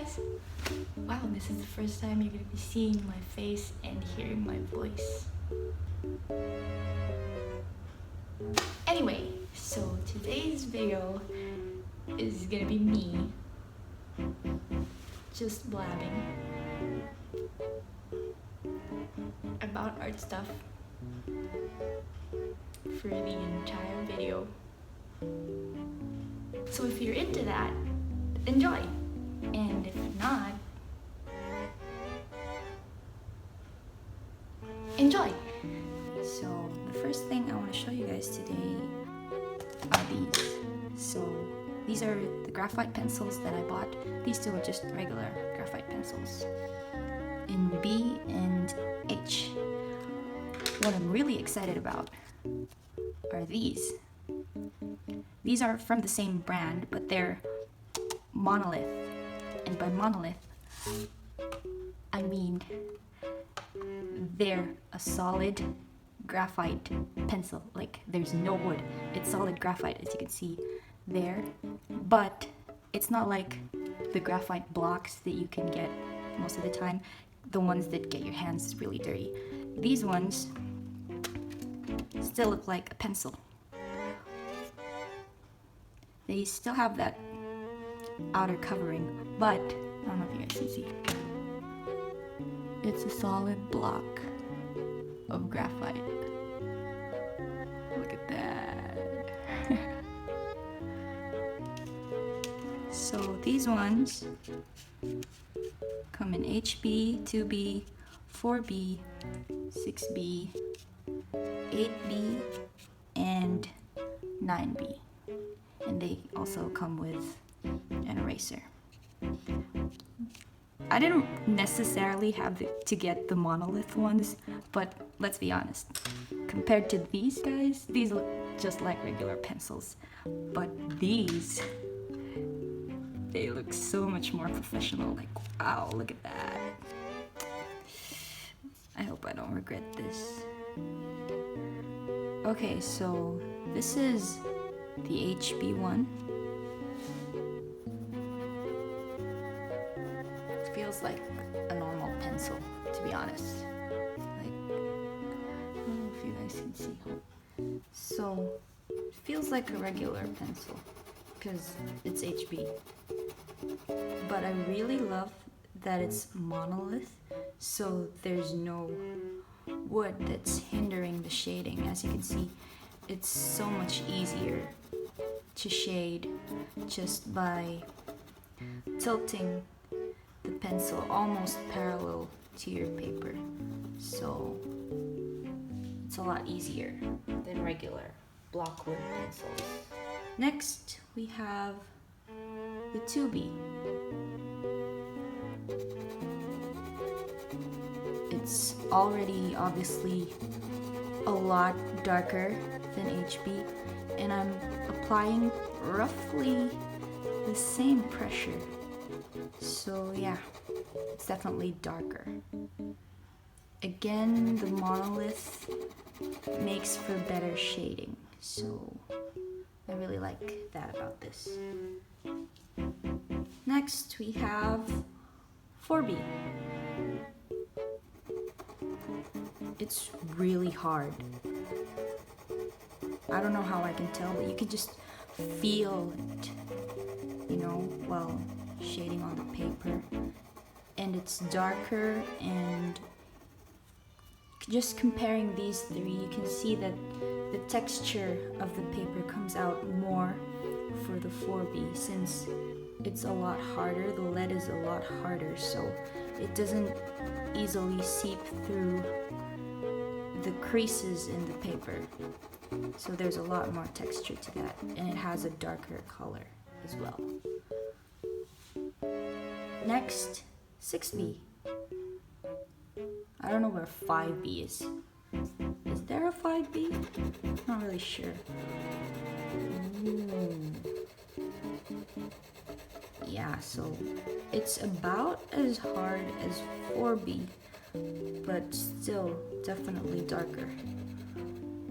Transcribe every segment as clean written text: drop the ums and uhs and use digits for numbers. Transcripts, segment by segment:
guys! Wow, this is the first time you're gonna be seeing my face and hearing my voice. Anyway, so today's video is gonna be me just blabbing about art stuff for the entire video. So if you're into that, enjoy, and if not, enjoy. So the first thing I want to show you guys today are these. So these are the graphite pencils that I bought. These two are just regular graphite pencils in B and H. What I'm really excited about are these. These are from the same brand, but they're monolith. And by monolith, I mean they're a solid graphite pencil. Like, there's no wood. It's solid graphite, as you can see there. But it's not like the graphite blocks that you can get most of the time, the ones that get your hands really dirty. These ones still look like a pencil. They still have that outer covering, but I don't know if you guys can see. It's a solid block of graphite. Look at that. So these ones come in HB, 2B, 4B, 6B, 8B, and 9B. And they also come with an eraser. I didn't necessarily have to get the monolith ones, but let's be honest, compared to these guys, these look just like regular pencils. But these, they look so much more professional. Like, wow, look at that. I hope I don't regret this. Okay, so this is the HB one. It feels like a normal pencil, to be honest. Like, I don't know if you guys can see. So, it feels like a regular pencil because it's HB. But I really love that it's monolith, so there's no wood that's hindering the shading. As you can see, it's so much easier to shade just by tilting the pencil almost parallel to your paper. So it's a lot easier than regular blockwood pencils. Next, we have the 2B. It's already obviously a lot darker than HB, and I'm applying roughly the same pressure. So yeah, it's definitely darker. Again, the monolith makes for better shading, so I really like that about this. Next, we have 4B. It's really hard. I don't know how I can tell, but you can just feel it, you know, while shading on the paper. And it's darker, and just comparing these three, you can see that the texture of the paper comes out more for the 4B since it's a lot harder. The lead is a lot harder, so it doesn't easily seep through the creases in the paper. So there's a lot more texture to that, and it has a darker color as well. Next, 6B. I don't know where 5B is. Is there a 5B? Not really sure. Yeah, so it's about as hard as 4B, but still definitely darker.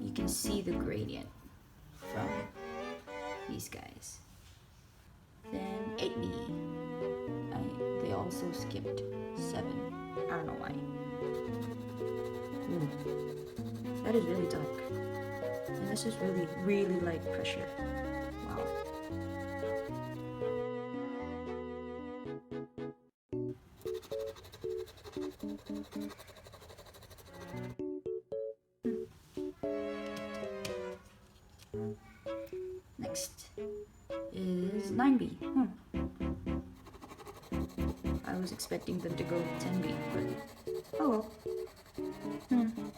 You can see the gradient from these guys. Then 8B. also skipped 7. I don't know why. Ooh, that is really dark. And this is really, really light pressure. Wow. Next is 9B. I was expecting them to go 10B, but oh well.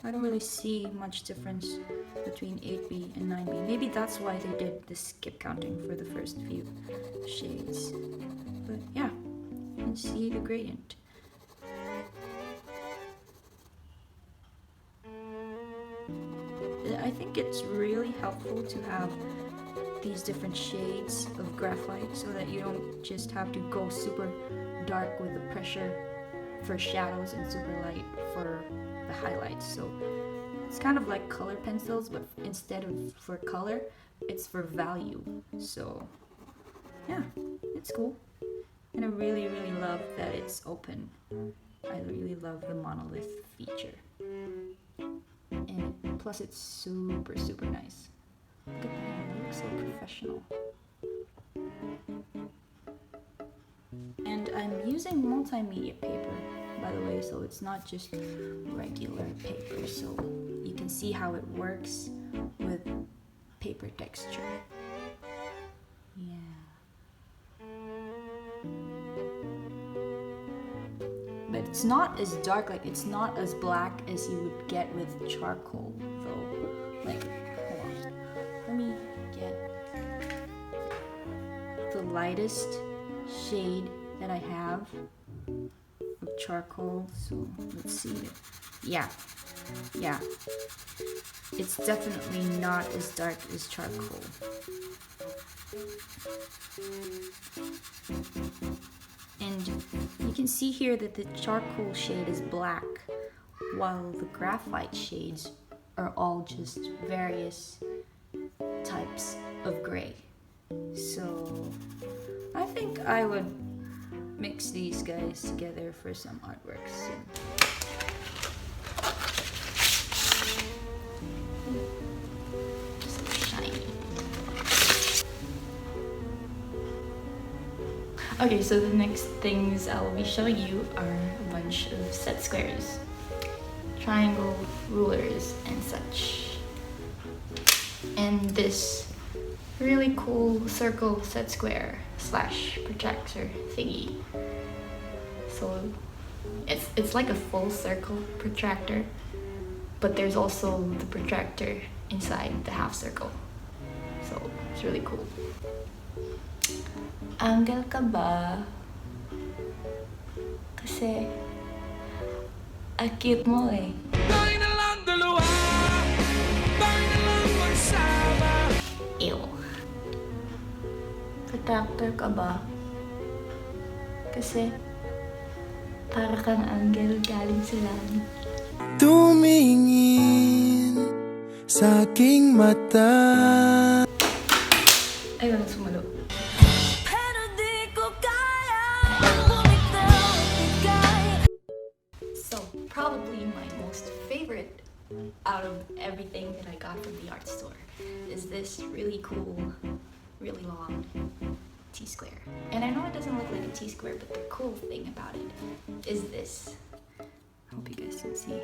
I don't really see much difference between 8B and 9B. Maybe that's why they did the skip counting for the first few shades. But yeah, you can see the gradient. I think it's really helpful to have these different shades of graphite so that you don't just have to go super dark with the pressure for shadows and super light for the highlights. So it's kind of like color pencils, but instead of for color, it's for value. So yeah, it's cool. And I really, really love that it's open. I really love the monolith feature. And plus it's super, super nice. Look at that, it looks so professional. And I'm using multimedia paper, by the way, so it's not just regular paper, so you can see how it works with paper texture. Yeah. But it's not as dark, like it's not as black as you would get with charcoal, though. Like, hold on. Let me get the lightest shade that I have of charcoal. So let's see. Yeah. It's definitely not as dark as charcoal. And you can see here that the charcoal shade is black, while the graphite shades are all just various types of gray. So I think I would mix these guys together for some artwork soon. So shiny. Okay, so the next things I will be showing you are a bunch of set squares, triangle, rulers, and such. And this really cool circle set square / protractor thingy. So it's like a full circle protractor, but there's also the protractor inside the half circle. So it's really cool. Angle ka ba? Kasi ang cute mo eh. Ew. Protractor ka ba? Kasi para kang anghel galing sa langit. Tumingin sa aking mata. Ayun, sumalo. So, probably my most favorite out of everything that I got from the art store is this really cool, really long T-square. And I know it doesn't look like a T-square, but the cool thing about it is this. I hope you guys can see.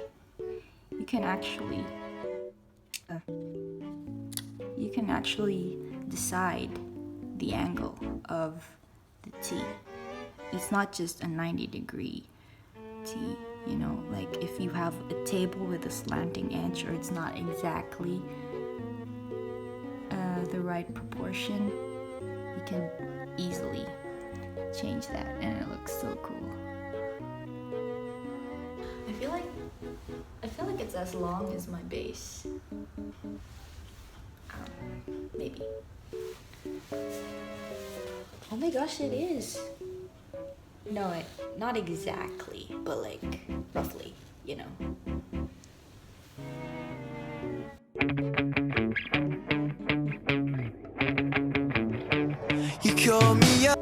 You can actually decide the angle of the T. It's not just a 90-degree T, you know, like if you have a table with a slanting edge or it's not exactly the right proportion, you can easily change that and it looks so cool. I feel like it's as long as my base. Maybe. Oh my gosh, it is. No, not exactly, but like roughly, you know. You call me up.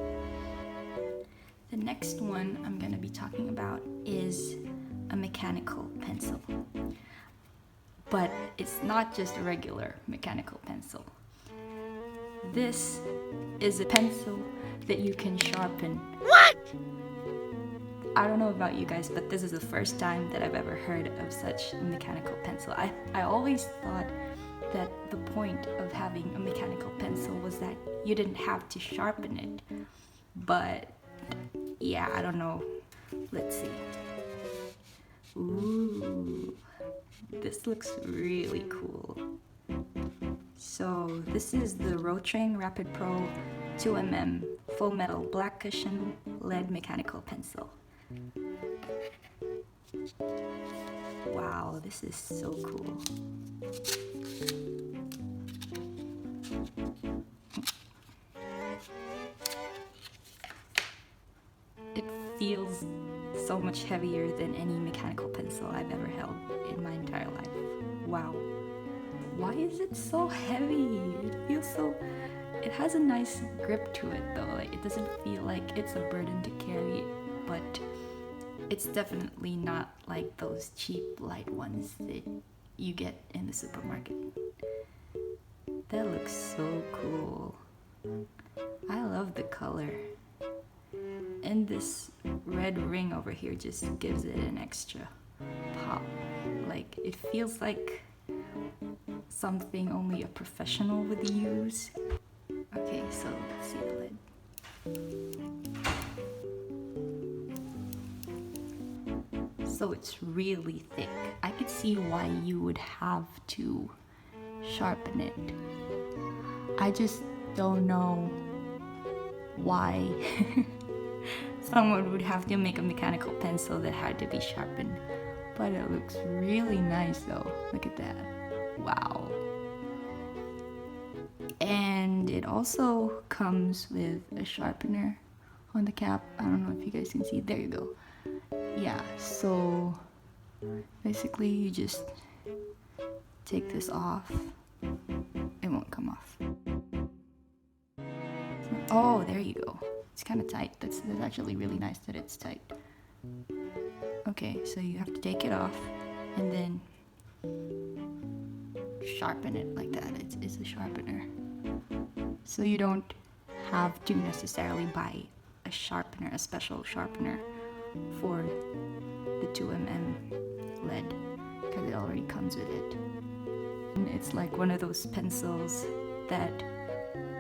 The next one I'm mechanical pencil. But it's not just a regular mechanical pencil. This is a pencil that you can sharpen. What? I don't know about you guys, but this is the first time that I've ever heard of such a mechanical pencil. I always thought that the point of having a mechanical pencil was that you didn't have to sharpen it. But yeah, I don't know. Let's see. Ooh, this looks really cool. So this is the rOtring Rapid Pro 2mm full metal black cushion lead mechanical pencil. Wow, this is so cool. It feels so much heavier than any mechanical pencil I've ever held in my entire life. Wow. Why is it so heavy? It feels so... It has a nice grip to it though. Like, it doesn't feel like it's a burden to carry, but it's definitely not like those cheap light ones that you get in the supermarket. That looks so cool. I love the color. And this red ring over here just gives it an extra pop. Like, it feels like something only a professional would use. Okay, so let's see the lid. So it's really thick. I could see why you would have to sharpen it. I just don't know why someone would have to make a mechanical pencil that had to be sharpened. But it looks really nice though. Look at that. Wow. And it also comes with a sharpener on the cap. I don't know if you guys can see. There you go. Yeah, so basically you just take this off. It won't come off. Oh, there you go. It's kind of tight. That's actually really nice that it's tight. Okay, so you have to take it off and then sharpen it like that. It's a sharpener. So you don't have to necessarily buy a sharpener, a special sharpener for the 2mm lead, because it already comes with it. And it's like one of those pencils that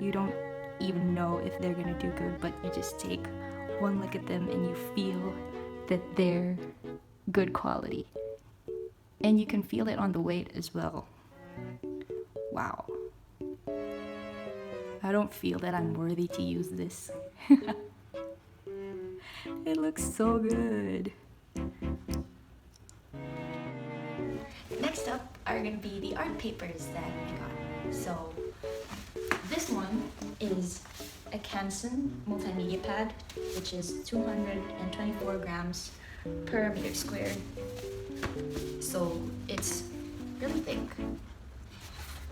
you don't even know if they're gonna do good, but you just take one look at them and you feel that they're good quality. And you can feel it on the weight as well. Wow. I don't feel that I'm worthy to use this. It looks so good. Next up are going to be the art papers that I got. So this one is a Canson multimedia pad, which is 224 grams per meter squared. So it's really thick.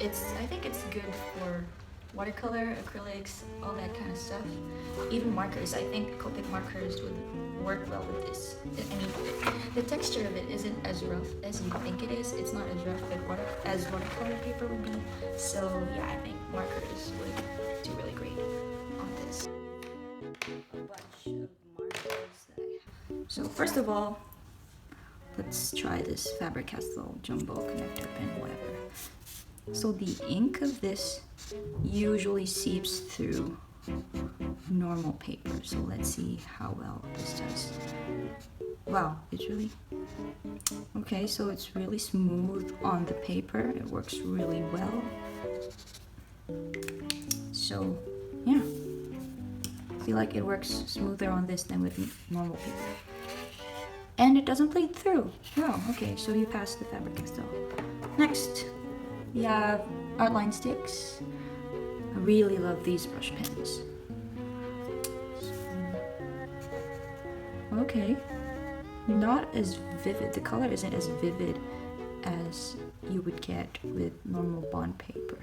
I think it's good for watercolor, acrylics, all that kind of stuff. Even markers. I think Copic markers would work well with this. I mean, the texture of it isn't as rough as you think it is. It's not as rough as watercolor paper would be. So yeah, I think markers would do really great on this. A bunch of markers that I have. So first of all, let's try this Faber-Castell Jumbo connector pen, whatever. So the ink of this usually seeps through normal paper. So let's see how well this does. Wow, it's really... Okay, so it's really smooth on the paper. It works really well. So, yeah. I feel like it works smoother on this than with normal paper. And it doesn't bleed through. Wow, okay, so you passed the Faber-Castell. Next, we have outline sticks. I really love these brush pens. Okay, not as vivid. The color isn't as vivid as you would get with normal bond paper.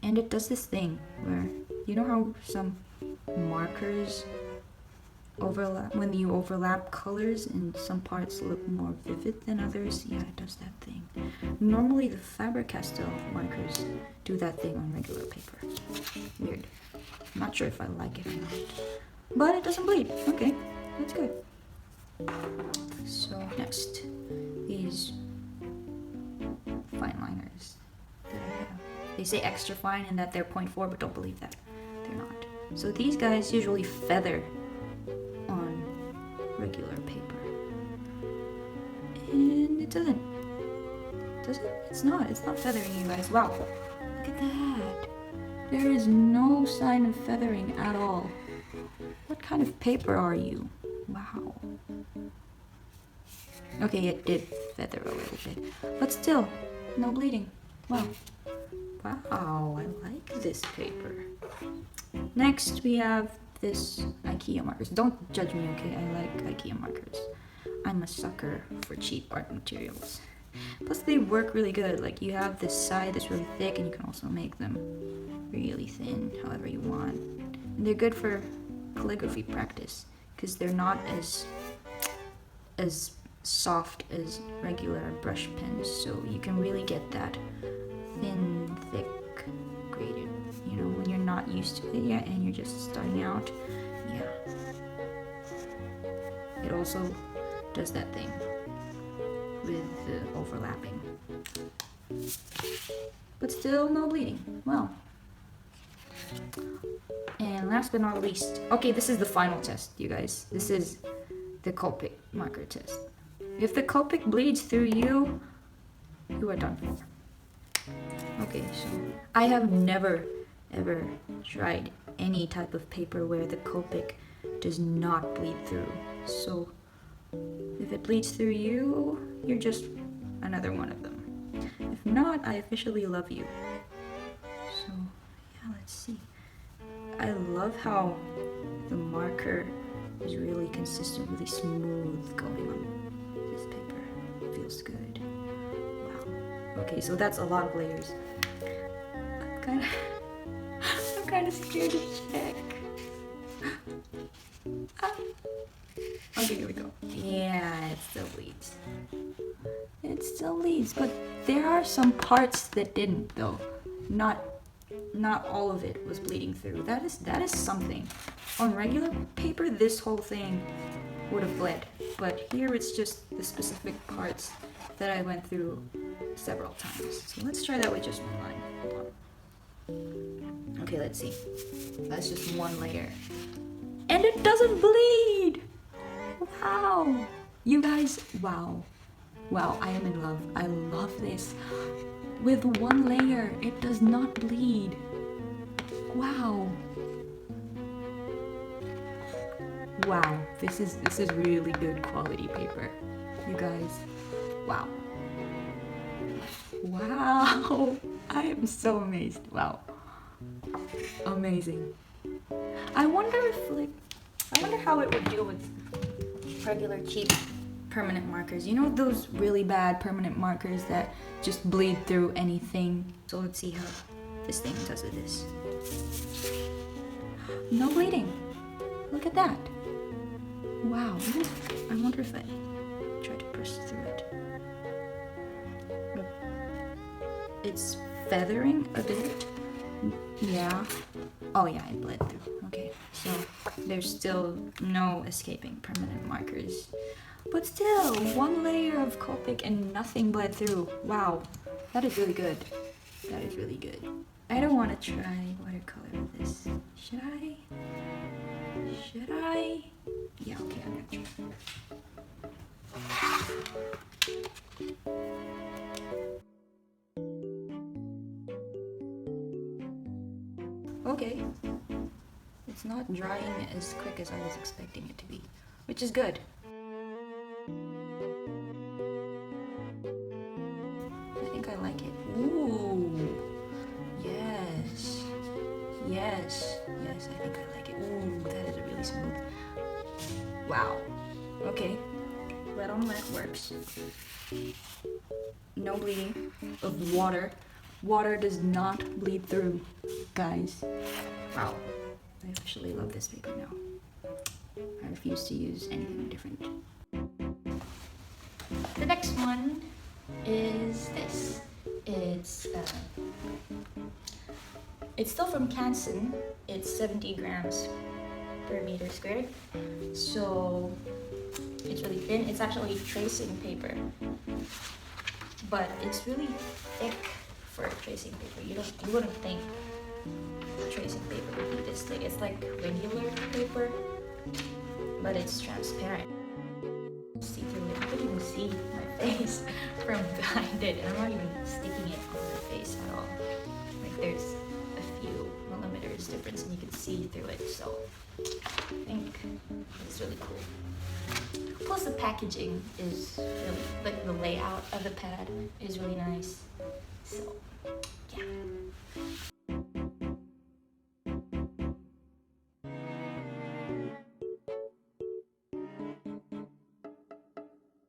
And it does this thing where, you know how some markers when you overlap colors and some parts look more vivid than others, yeah, it does that thing. Normally the Faber-Castell markers do that thing on regular paper. Weird. I'm not sure if I like it or not. But it doesn't bleed. Okay, that's good. So next, these fine liners that I have. They say extra fine and that they're 0.4, but don't believe that. They're not. So these guys usually feather on regular paper. And it doesn't. Does it? It's not feathering, you guys. Wow. Look at that. There is no sign of feathering at all. What kind of paper are you? Wow. Okay, it did feather a little bit. But still, no bleeding. Wow. Wow, I like this paper. Next, we have this IKEA markers. Don't judge me, okay? I like IKEA markers. I'm a sucker for cheap art materials. Plus, they work really good. Like, you have this side that's really thick, and you can also make them really thin, however you want. And they're good for calligraphy practice, because they're not as soft as regular brush pens, so you can really get that thin, thick graded, you know, when you're not used to it yet and you're just starting out. Yeah, it also does that thing with the overlapping, but still no bleeding. Well, and last but not least, okay, this is the final test, you guys. This is the Copic marker test. If the Copic bleeds through you, you are done for. Okay, so I have never ever tried any type of paper where the Copic does not bleed through. So if it bleeds through you, you're just another one of them. If not, I officially love you. So yeah, let's see. I love how the marker is really consistent, really smooth going on this paper. It feels good. Wow. Okay, so that's a lot of layers. I'm kind of scared to check. Okay, here we go. Yeah, it still bleeds. It still bleeds, but there are some parts that didn't, though. Not all of it was bleeding through. That is something. On regular paper, this whole thing would have bled, but here it's just the specific parts that I went through several times. So let's try that with just one line. Hold on. Okay, let's see. That's just one layer. And it doesn't bleed! Wow! You guys, wow. Wow, I am in love. I love this. With one layer, it does not bleed. Wow. Wow, this is really good quality paper. You guys, wow. Wow, I am so amazed. Wow. Amazing. I wonder how it would deal with regular cheap permanent markers. You know those really bad permanent markers that just bleed through anything? So let's see how this thing does with this. No bleeding. Look at that. Wow. I wonder if I try to press through it. It's feathering a bit. Yeah. Oh yeah, it bled through. Okay, so there's still no escaping permanent markers. But still, one layer of Copic and nothing bled through. Wow, that is really good. That is really good. I don't want to try watercolor with this. Should I? Yeah, okay, I'm gonna try. Okay. It's not drying as quick as I was expecting it to be, which is good. I think I like it. Ooh. Yes. Yes. Yes, I think I like it. Ooh, that is really smooth. Wow. Okay. Lead on lead works. No bleeding of water. Water does not bleed through, guys. Wow. I officially love this paper now. I refuse to use anything different. The next one is this. It's still from Canson. It's 70 grams per meter squared. So it's really thin. It's actually tracing paper, but it's really thick for tracing paper. You wouldn't think tracing paper would be this thick. It's like regular paper, but it's transparent. See through it. You can even see my face from behind it, and I'm not even sticking it on the face at all. Like there's a few millimeters difference, and you can see through it. So I think it's really cool. Plus the packaging is really, like the layout of the pad is really nice.